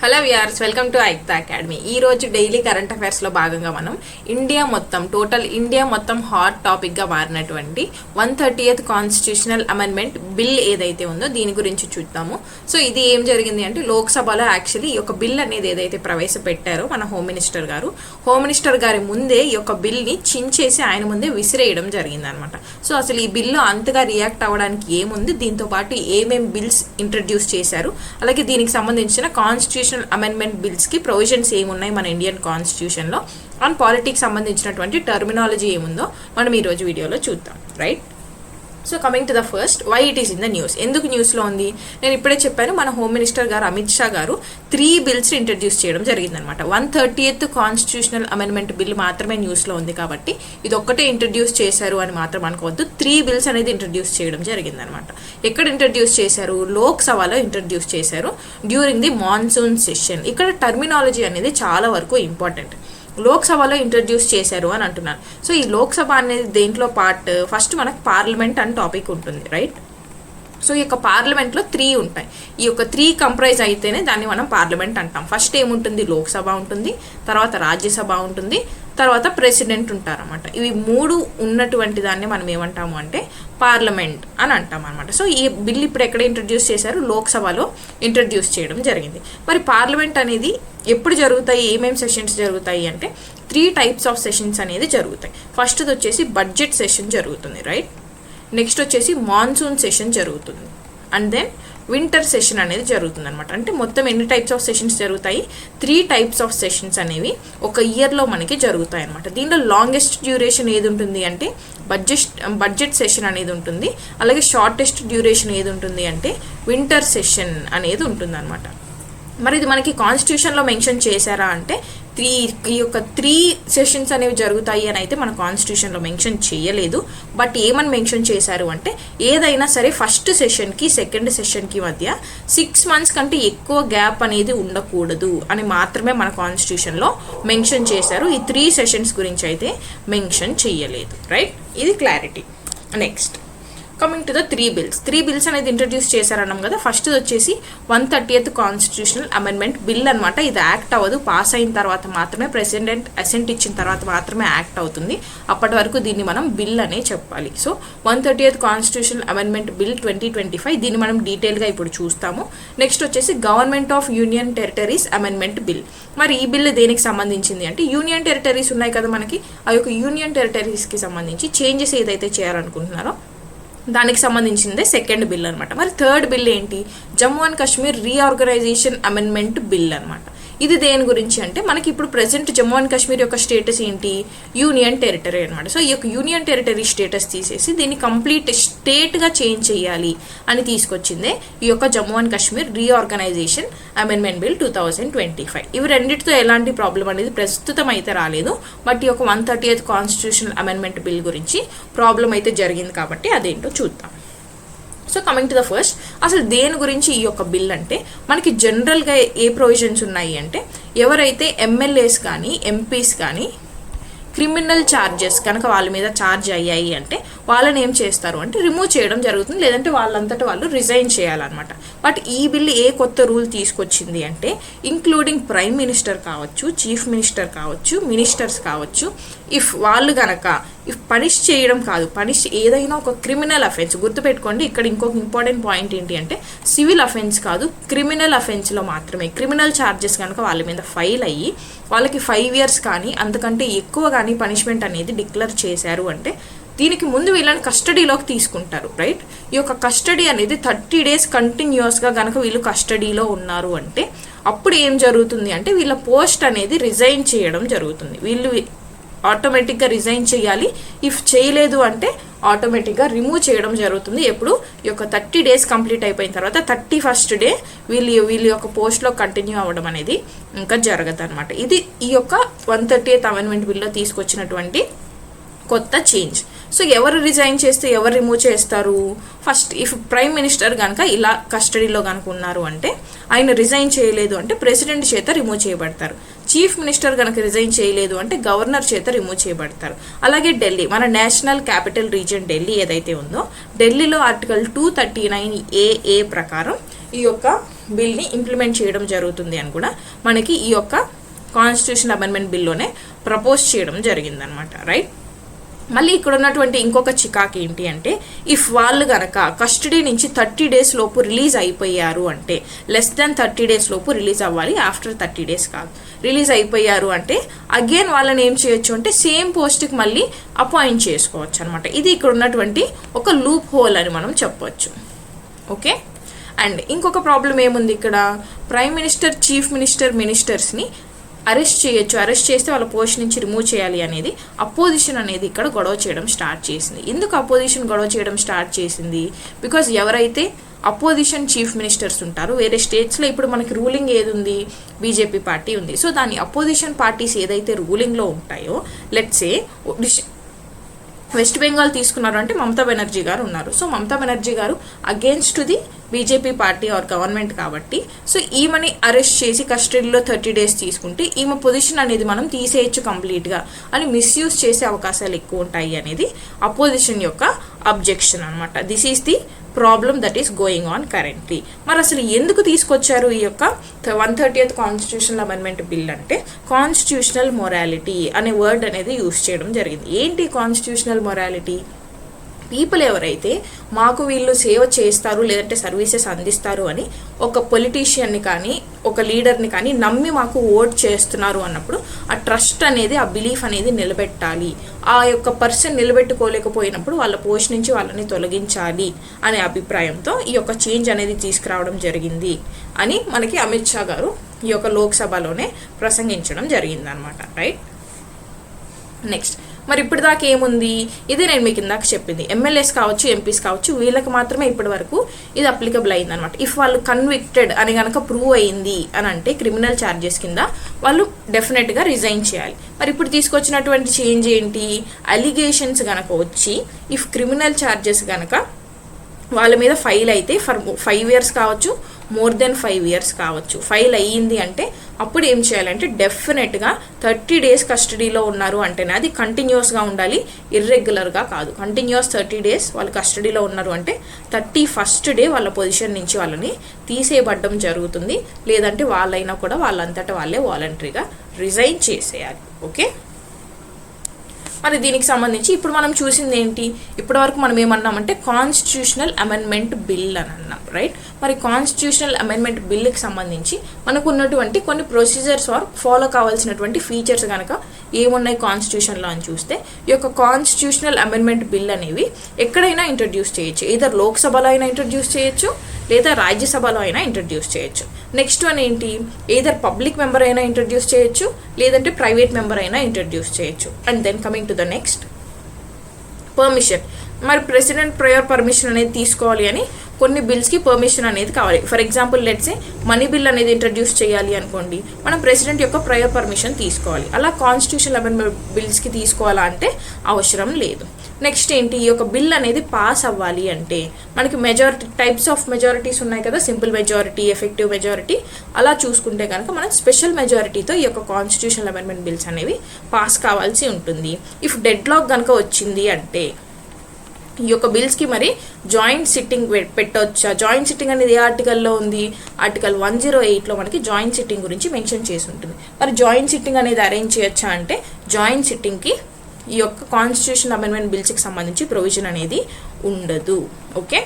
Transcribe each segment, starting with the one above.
Hello viewers, welcome to Ekta academy. ఈ రోజు daily current అఫైర్స్లో భాగంగా మనం ఇండియా మొత్తం హాట్ టాపిక్గా మారినటువంటి 130th కాన్స్టిట్యూషనల్ అమెండ్మెంట్ బిల్ ఏదైతే ఉందో దీని గురించి చూద్దాము. సో ఇది ఏం జరిగింది అంటే లోక్సభలో యాక్చువల్లీ ఈ యొక్క బిల్ అనేది ఏదైతే ప్రవేశపెట్టారో మన హోమ్ మినిస్టర్ గారి ముందే ఈ యొక్క బిల్ని చించేసి ఆయన ముందే విసిరేయడం జరిగింది అనమాట. సో అసలు ఈ బిల్లు అంతగా రియాక్ట్ అవ్వడానికి ఏముంది, దీంతో పాటు ఏమేం బిల్స్ ఇంట్రడ్యూస్ చేశారు, అలాగే దీనికి సంబంధించిన కాన్స్టిట్యూషన్ అమెండ్మెంట్ బిల్స్ కి ప్రొవిజన్స్ ఏమున్నాయి మన ఇండియన్ కాన్స్టిట్యూషన్ లో, అండ్ పాలిటిక్స్ సంబంధించినటువంటి టర్మినాలజీ ఏముందో మనం ఈ రోజు వీడియోలో చూద్దాం. Right, so coming to the first, why it is in the news. ఎందుకు న్యూస్లో ఉంది? నేను ఇప్పుడే చెప్పాను, మన హోమ్ మినిస్టర్ గారు అమిత్ షా గారు 3 బిల్స్ ఇంట్రడ్యూస్ చేయడం జరిగిందనమాట. 130th కాన్స్టిట్యూషనల్ అమెండ్మెంట్ బిల్ మాత్రమే న్యూస్లో ఉంది కాబట్టి ఇది ఒక్కటే ఇంట్రడ్యూస్ చేశారు అని మాత్రం అనుకోవద్దు. 3 బిల్స్ అనేది ఇంట్రడ్యూస్ చేయడం జరిగిందనమాట. ఎక్కడ ఇంట్రడ్యూస్ చేశారు? లోక్సభలో ఇంట్రడ్యూస్ చేశారు డ్యూరింగ్ ది మాన్సూన్ సెషన్. ఇక్కడ టర్మినాలజీ అనేది చాలా వరకు ఇంపార్టెంట్. లోక్సభలో ఇంట్రడ్యూస్ చేశారు అని అంటున్నారు. సో ఈ లోక్సభ అనేది దేంట్లో పార్ట్? ఫస్ట్ మనకు పార్లమెంట్ అని టాపిక్ ఉంటుంది, రైట్? సో ఈ యొక్క పార్లమెంట్లో 3 ఉంటాయి. ఈ యొక్క 3 కంప్రైజ్ అయితేనే దాన్ని మనం పార్లమెంట్ అంటాం. ఫస్ట్ ఏముంటుంది? లోక్సభ ఉంటుంది, తర్వాత రాజ్యసభ ఉంటుంది, తర్వాత ప్రెసిడెంట్ ఉంటారన్నమాట. ఇవి 3 ఉన్నటువంటి దాన్ని మనం ఏమంటాము అంటే పార్లమెంట్ అని అంటాం అనమాట. సో ఈ బిల్ ఇప్పుడు ఎక్కడ ఇంట్రడ్యూస్ చేశారు? లోక్సభలో ఇంట్రడ్యూస్ చేయడం జరిగింది. మరి పార్లమెంట్ అనేది ఎప్పుడు జరుగుతాయి, ఏమేమి సెషన్స్ జరుగుతాయి అంటే 3 types ఆఫ్ సెషన్స్ అనేది జరుగుతాయి. ఫస్ట్ది వచ్చేసి బడ్జెట్ సెషన్ జరుగుతుంది, రైట్? నెక్స్ట్ వచ్చేసి మాన్సూన్ సెషన్ జరుగుతుంది, అండ్ దెన్ వింటర్ సెషన్ అనేది జరుగుతుంది అనమాట. అంటే మొత్తం ఎన్ని టైప్స్ ఆఫ్ సెషన్స్ జరుగుతాయి? 3 types ఆఫ్ సెషన్స్ అనేవి ఒక ఇయర్లో మనకి జరుగుతాయి అనమాట. దీనిలో లాంగెస్ట్ డ్యూరేషన్ ఏది ఉంటుంది అంటే బడ్జెట్ సెషన్ అనేది ఉంటుంది. అలాగే షార్టెస్ట్ డ్యూరేషన్ ఏది ఉంటుంది అంటే వింటర్ సెషన్ అనేది ఉంటుంది అనమాట. మరి ఇది మనకి కాన్స్టిట్యూషన్లో మెన్షన్ చేశారా అంటే ఈ యొక్క 3 సెషన్స్ అనేవి జరుగుతాయి అని అయితే మన కాన్స్టిట్యూషన్లో మెన్షన్ చేయలేదు. బట్ ఏమని మెన్షన్ చేశారు అంటే ఏదైనా సరే ఫస్ట్ సెషన్కి సెకండ్ సెషన్కి మధ్య 6 months కంటే ఎక్కువ గ్యాప్ అనేది ఉండకూడదు అని మాత్రమే మన కాన్స్టిట్యూషన్లో మెన్షన్ చేశారు. ఈ 3 సెషన్స్ గురించి అయితే మెన్షన్ చేయలేదు, రైట్? ఇది clarity. Next coming to the 3 bills అనేది ఇంట్రడ్యూస్ చేశారన్నాం కదా. ఫస్ట్ వచ్చేసి 130th కాన్స్టిట్యూషనల్ అమెండ్మెంట్ బిల్ అనమాట. ఇది యాక్ట్ అవ్వదు, పాస్ అయిన తర్వాత మాత్రమే, ప్రెసిడెంట్ అసెంట్ ఇచ్చిన తర్వాత మాత్రమే యాక్ట్ అవుతుంది. అప్పటి వరకు దీన్ని మనం బిల్ అనే చెప్పాలి. So 130th constitutional amendment bill 2025, దీన్ని మనం డీటెయిల్గా ఇప్పుడు చూస్తాము. నెక్స్ట్ వచ్చేసి government of union territories amendment bill. మరి ఈ బిల్ దేనికి సంబంధించింది అంటే యూనియన్ టెరిటరీస్ ఉన్నాయి కదా మనకి, ఆ యొక్క యూనియన్ టెరిటరీస్కి సంబంధించి చేంజెస్ ఏదైతే చేయాలనుకుంటున్నారో దానికి సంబంధించిందే సెకండ్ బిల్ అనమాట. మరి థర్డ్ బిల్ ఏంటి? Jammu and Kashmir reorganisation amendment bill అనమాట. ఇది దేని గురించి అంటే మనకి ఇప్పుడు ప్రెసెంట్ జమ్మూ అండ్ కాశ్మీర్ యొక్క స్టేటస్ ఏంటి? యూనియన్ టెరిటరీ అనమాట. సో ఈ యొక్క యూనియన్ టెరిటరీ స్టేటస్ తీసేసి దీన్ని కంప్లీట్ స్టేట్గా చేంజ్ చేయాలి అని తీసుకొచ్చిందే ఈ యొక్క Jammu and Kashmir reorganisation amendment bill 2025. ఇవి రెండింటితో ఎలాంటి ప్రాబ్లం అనేది ప్రస్తుతం అయితే రాలేదు. బట్ ఈ యొక్క 130th కాన్స్టిట్యూషనల్ అమెండ్మెంట్ బిల్ గురించి ప్రాబ్లం అయితే జరిగింది కాబట్టి అదేంటో చూద్దాం. So coming to the first, అసలు దేని గురించి ఈ యొక్క బిల్ అంటే మనకి జనరల్గా ఏ ప్రొవిజన్స్ ఉన్నాయి అంటే ఎవరైతే ఎమ్మెల్యేస్ కానీ ఎంపీస్ కానీ క్రిమినల్ ఛార్జెస్ కనుక వాళ్ళ మీద ఛార్జ్ అయ్యాయి అంటే వాళ్ళని ఏం చేస్తారు అంటే రిమూవ్ చేయడం జరుగుతుంది, లేదంటే వాళ్ళంతటా వాళ్ళు రిజైన్ చేయాలన్నమాట. బట్ ఈ బిల్ ఏ కొత్త రూల్ తీసుకొచ్చింది అంటే ఇంక్లూడింగ్ ప్రైమ్ మినిస్టర్ కావచ్చు, చీఫ్ మినిస్టర్ కావచ్చు, మినిస్టర్స్ కావచ్చు, వాళ్ళు గనక పనిష్ చేయడం కాదు, ఏదైనా ఒక క్రిమినల్ అఫెన్స్, గుర్తుపెట్టుకోండి ఇక్కడ ఇంకొక ఇంపార్టెంట్ పాయింట్ ఏంటి అంటే సివిల్ అఫెన్స్ కాదు, క్రిమినల్ అఫెన్స్లో మాత్రమే క్రిమినల్ ఛార్జెస్ కనుక వాళ్ళ మీద ఫైల్ అయ్యి వాళ్ళకి 5 years కానీ అంతకంటే ఎక్కువ కానీ పనిష్మెంట్ అనేది డిక్లేర్ చేశారు అంటే దీనికి ముందు వీళ్ళని కస్టడీలోకి తీసుకుంటారు, రైట్? ఈ యొక్క కస్టడీ అనేది 30 days కంటిన్యూస్గా కనుక వీళ్ళు కస్టడీలో ఉన్నారు అంటే అప్పుడు ఏం జరుగుతుంది అంటే వీళ్ళ పోస్ట్ అనేది రిజైన్ చేయడం జరుగుతుంది. వీళ్ళు ఆటోమేటిక్గా రిజైన్ చేయాలి. ఇఫ్ చేయలేదు అంటే ఆటోమేటిక్గా రిమూవ్ చేయడం జరుగుతుంది. ఎప్పుడు ఈ యొక్క 30 days కంప్లీట్ అయిపోయిన తర్వాత 31st day వీళ్ళ యొక్క పోస్ట్లో కంటిన్యూ అవ్వడం అనేది ఇంకా జరగదు అనమాట. ఇది ఈ యొక్క 130th అమెండ్మెంట్ బిల్లో తీసుకొచ్చినటువంటి కొత్త చేంజ్. సో ఎవరు రిజైన్ చేస్తే ఎవరు రిమూవ్ చేస్తారు? ఫస్ట్ ఇఫ్ ప్రైమ్ మినిస్టర్ కనుక ఇలా కస్టడీలో కనుక ఉన్నారు అంటే ఆయన రిజైన్ చేయలేదు అంటే ప్రెసిడెంట్ చేత రిమూవ్ చేయబడతారు. చీఫ్ మినిస్టర్ కనుక రిజైన్ చేయలేదు అంటే గవర్నర్ చేత రిమూవ్ చేయబడతారు. అలాగే ఢిల్లీ, మన నేషనల్ క్యాపిటల్ రీజియన్ ఢిల్లీ ఏదైతే ఉందో ఢిల్లీలో ఆర్టికల్ 239AA ప్రకారం ఈ యొక్క బిల్ని ఇంప్లిమెంట్ చేయడం జరుగుతుంది అని కూడా మనకి ఈ యొక్క కాన్స్టిట్యూషన్ అమెండ్మెంట్ బిల్లోనే ప్రపోజ్ చేయడం జరిగిందనమాట. రైట్. మళ్ళీ ఇక్కడ ఉన్నటువంటి ఇంకొక చికాకు ఏంటి అంటే, ఇఫ్ వాళ్ళు గనక కస్టడీ నుంచి 30 days లోపు రిలీజ్ అయిపోయారు అంటే, లెస్ దెన్ 30 days లోపు రిలీజ్ అవ్వాలి, ఆఫ్టర్ 30 days కాదు, రిలీజ్ అయిపోయారు అంటే అగైన్ వాళ్ళని ఏం చేయొచ్చు అంటే సేమ్ పోస్ట్కి మళ్ళీ అపాయింట్ చేసుకోవచ్చు అనమాట. ఇది ఇక్కడ ఉన్నటువంటి ఒక లూప్ హోల్ అని మనం చెప్పవచ్చు. ఓకే. అండ్ ఇంకొక ప్రాబ్లం ఏముంది ఇక్కడ, ప్రైమ్ మినిస్టర్, చీఫ్ మినిస్టర్, మినిస్టర్స్ని అరెస్ట్ చేయొచ్చు, అరెస్ట్ చేస్తే వాళ్ళ పోస్ట్ నుంచి రిమూవ్ చేయాలి అనేది అపోజిషన్ అనేది ఇక్కడ గొడవ చేయడం స్టార్ట్ చేసింది. ఎందుకు అపోజిషన్ గొడవ చేయడం స్టార్ట్ చేసింది? బికాజ్ ఎవరైతే అపోజిషన్ చీఫ్ మినిస్టర్స్ ఉంటారు వేరే స్టేట్స్లో, ఇప్పుడు మనకి రూలింగ్ ఏది ఉంది, బీజేపీ పార్టీ ఉంది. సో దాని అపోజిషన్ పార్టీస్ ఏదైతే రూలింగ్లో ఉంటాయో, లెట్సే వెస్ట్ బెంగాల్ తీసుకున్నారు అంటే మమతా బెనర్జీ గారు ఉన్నారు. సో మమతా బెనర్జీ గారు against the BJP party or government కాబట్టి, సో ఈమెని అరెస్ట్ చేసి కస్టడీలో 30 days తీసుకుంటే ఈమె పొజిషన్ అనేది మనం తీసేయచ్చు కంప్లీట్గా అని మిస్యూజ్ చేసే అవకాశాలు ఎక్కువ ఉంటాయి అనేది అపోజిషన్ యొక్క అబ్జెక్షన్ అనమాట. This is the problem that is going on currently. మరి అసలు ఎందుకు తీసుకొచ్చారు ఈ యొక్క 130th కాన్స్టిట్యూషనల్ అమెండ్మెంట్ బిల్ అంటే, కాన్స్టిట్యూషనల్ మొరాలిటీ అనే వర్డ్ అనేది యూజ్ చేయడం జరిగింది. ఏంటి కాన్స్టిట్యూషనల్ మొరాలిటీ? పీపుల్ ఎవరైతే మాకు వీళ్ళు సేవ చేస్తారు లేదంటే సర్వీసెస్ అందిస్తారు అని ఒక పొలిటీషియన్ని కానీ ఒక లీడర్ని కానీ నమ్మి మాకు ఓట్ చేస్తున్నారు అన్నప్పుడు ఆ ట్రస్ట్ అనేది, ఆ బిలీఫ్ అనేది నిలబెట్టాలి. ఆ యొక్క పర్సన్ నిలబెట్టుకోలేకపోయినప్పుడు వాళ్ళ పోస్ట్ నుంచి వాళ్ళని తొలగించాలి అనే అభిప్రాయంతో ఈ యొక్క చేంజ్ అనేది తీసుకురావడం జరిగింది అని మనకి అమిత్ షా గారు ఈ యొక్క లోక్సభలోనే ప్రసంగించడం జరిగిందనమాట. రైట్. నెక్స్ట్, మరి ఇప్పుడు దాకా ఏముంది, ఇదే నేను మీకు ఇందాక చెప్పింది, ఎమ్మెల్యేస్ కావచ్చు, ఎంపీస్ కావచ్చు, వీళ్ళకి మాత్రమే ఇప్పటి వరకు ఇది అప్లికబుల్ అయింది అనమాట. ఇఫ్ వాళ్ళు కన్విక్టెడ్ అని కనుక ప్రూవ్ అయింది అని అంటే క్రిమినల్ ఛార్జెస్ కింద వాళ్ళు డెఫినెట్గా రిజైన్ చేయాలి. మరి ఇప్పుడు తీసుకొచ్చినటువంటి చేంజ్ ఏంటి, అలిగేషన్స్ కనుక వచ్చి ఇఫ్ క్రిమినల్ ఛార్జెస్ కనుక వాళ్ళ మీద ఫైల్ అయితే ఫర్ 5 years కావచ్చు, మోర్ దెన్ 5 years కావచ్చు, ఫైల్ అయ్యింది అంటే అప్పుడు ఏం చేయాలంటే డెఫినెట్గా 30 days కస్టడీలో ఉన్నారు అంటేనే అది కంటిన్యూస్గా ఉండాలి, ఇర్రెగ్యులర్గా కాదు. కంటిన్యూస్ 30 days వాళ్ళు కస్టడీలో ఉన్నారు అంటే 31st day వాళ్ళ పొజిషన్ నుంచి వాళ్ళని తీసేయబడ్డం జరుగుతుంది. లేదంటే వాళ్ళైనా కూడా వాళ్ళంతటా వాళ్ళే వాలంటరీగా రిజైన్ చేసేయాలి. ఓకే. మరి దీనికి సంబంధించి ఇప్పుడు మనం చూసింది ఏంటి, ఇప్పటి వరకు మనం ఏమన్నామంటే కాన్స్టిట్యూషనల్ అమెండ్మెంట్ బిల్ అని అన్నాం. రైట్. మరి కాన్స్టిట్యూషనల్ అమెండ్మెంట్ బిల్కి సంబంధించి మనకు ఉన్నటువంటి కొన్ని ప్రొసీజర్స్ ఆర్ ఫాలో కావాల్సినటువంటి ఫీచర్స్ కనుక ఏమున్నాయి కాన్స్టిట్యూషన్లో అని చూస్తే, ఈ యొక్క కాన్స్టిట్యూషనల్ అమెండ్మెంట్ బిల్ అనేవి ఎక్కడైనా ఇంట్రడ్యూస్ చేయొచ్చు. ఏదర్ లోక్సభలో అయినా ఇంట్రడ్యూస్ చేయొచ్చు, లేదా రాజ్యసభలో అయినా ఇంట్రడ్యూస్ చేయొచ్చు. నెక్స్ట్ వన్ ఏంటి, ఏదర్ పబ్లిక్ మెంబర్ అయినా ఇంట్రడ్యూస్ చేయొచ్చు, లేదంటే ప్రైవేట్ మెంబర్ అయినా ఇంట్రడ్యూస్ చేయొచ్చు. And then coming to the next, permission. మరి ప్రెసిడెంట్ ప్రయర్ పర్మిషన్ అనేది తీసుకోవాలి అని కొన్ని బిల్స్కి పర్మిషన్ అనేది కావాలి. For example let's say money bill అనేది ఇంట్రడ్యూస్ చేయాలి అనుకోండి, మనం ప్రెసిడెంట్ యొక్క ప్రయర్ పర్మిషన్ తీసుకోవాలి. అలా కాన్స్టిట్యూషనల్ అమెండ్మెంట్ బిల్స్కి తీసుకోవాలా అంటే అవసరం లేదు. నెక్స్ట్ ఏంటి, ఈ యొక్క బిల్ అనేది పాస్ అవ్వాలి అంటే మనకి మెజారిటీ టైప్స్ ఆఫ్ మెజారిటీస్ ఉన్నాయి కదా, సింపుల్ మెజారిటీ, ఎఫెక్టివ్ మెజారిటీ. అలా చూసుకుంటే కనుక మనం స్పెషల్ మెజారిటీతో ఈ యొక్క కాన్స్టిట్యూషనల్ అమెండ్మెంట్ బిల్స్ అనేవి పాస్ కావాల్సి ఉంటుంది. ఇఫ్ డెడ్ లాక్ కనుక వచ్చింది అంటే ఈ యొక్క బిల్స్కి మరి జాయింట్ సిట్టింగ్ పెట్టవచ్చా? జాయింట్ సిట్టింగ్ అనేది ఏ ఆర్టికల్లో ఉంది, ఆర్టికల్ 108లో మనకి జాయింట్ సిట్టింగ్ గురించి మెన్షన్ చేసి ఉంటుంది. మరి జాయింట్ సిట్టింగ్ అనేది అరేంజ్ చేయొచ్చా అంటే జాయింట్ సిట్టింగ్కి ఈ యొక్క కాన్స్టిట్యూషన్ అమెండ్మెంట్ బిల్స్కి సంబంధించి ప్రొవిజన్ అనేది ఉండదు. Okay.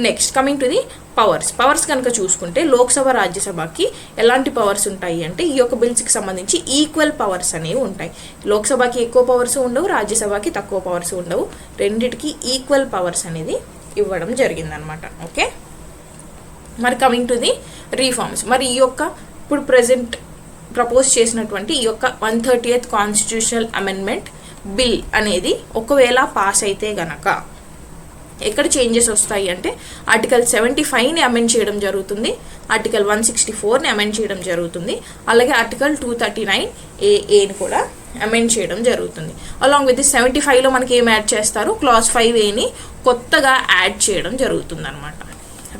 Next coming to the powers కనుక చూసుకుంటే లోక్సభ, రాజ్యసభకి ఎలాంటి పవర్స్ ఉంటాయి అంటే ఈ యొక్క బిల్స్కి సంబంధించి ఈక్వల్ పవర్స్ అనేవి ఉంటాయి. లోక్సభకి ఎక్కువ పవర్స్ ఉండవు, రాజ్యసభకి తక్కువ పవర్స్ ఉండవు, రెండిటికి ఈక్వల్ పవర్స్ అనేది ఇవ్వడం జరిగిందనమాట. ఓకే. మరి కమింగ్ టు ది రీఫార్మ్స్, మరి ఈ యొక్క ఇప్పుడు ప్రజెంట్ ప్రపోజ్ చేసినటువంటి ఈ యొక్క 130th కాన్స్టిట్యూషనల్ అమెండ్మెంట్ బిల్ అనేది ఒకవేళ పాస్ అయితే గనక ఎక్కడ చేంజెస్ వస్తాయి అంటే ఆర్టికల్ 75ని అమెండ్ చేయడం జరుగుతుంది, ఆర్టికల్ 164ని అమెండ్ చేయడం జరుగుతుంది, అలాగే ఆర్టికల్ 239AA కూడా అమెండ్ చేయడం జరుగుతుంది. అలాంగ్ విత్ 75లో మనకి ఏం యాడ్ చేస్తారు, క్లాస్ 5Aని కొత్తగా యాడ్ చేయడం జరుగుతుంది అనమాట.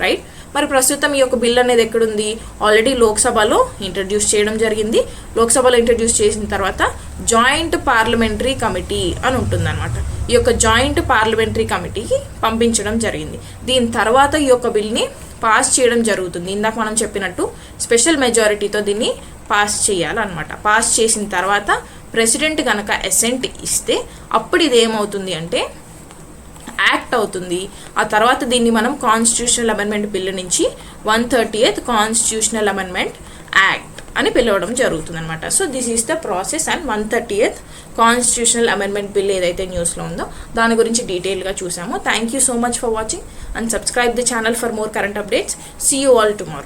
రైట్. మరి ప్రస్తుతం ఈ యొక్క బిల్ అనేది ఎక్కడుంది, ఆల్రెడీ లోక్సభలో ఇంట్రడ్యూస్ చేయడం జరిగింది. లోక్సభలో ఇంట్రడ్యూస్ చేసిన తర్వాత జాయింట్ పార్లమెంటరీ కమిటీ అని ఉంటుందన్నమాట. ఈ యొక్క జాయింట్ పార్లమెంటరీ కమిటీకి పంపించడం జరిగింది. దీని తర్వాత ఈ యొక్క బిల్ని పాస్ చేయడం జరుగుతుంది. ఇందాక మనం చెప్పినట్టు స్పెషల్ మెజారిటీతో దీన్ని పాస్ చేయాలన్నమాట. పాస్ చేసిన తర్వాత ప్రెసిడెంట్ కనుక అసెంట్ ఇస్తే అప్పుడు ఇది ఏమవుతుంది అంటే యాక్ట్ అవుతుంది. ఆ తర్వాత దీన్ని మనం కాన్స్టిట్యూషనల్ అమెండ్మెంట్ బిల్ నుంచి 130th కాన్స్టిట్యూషనల్ అమెండ్మెంట్ యాక్ట్ అని పిలవడం జరుగుతుంది అనమాట. So this is the process and 130th constitutional amendment bill ఏదైతే న్యూస్లో ఉందో దాని గురించి డీటెయిల్గా చూసాము. Thank you so much for watching and subscribe the channel for more current updates. See you all tomorrow.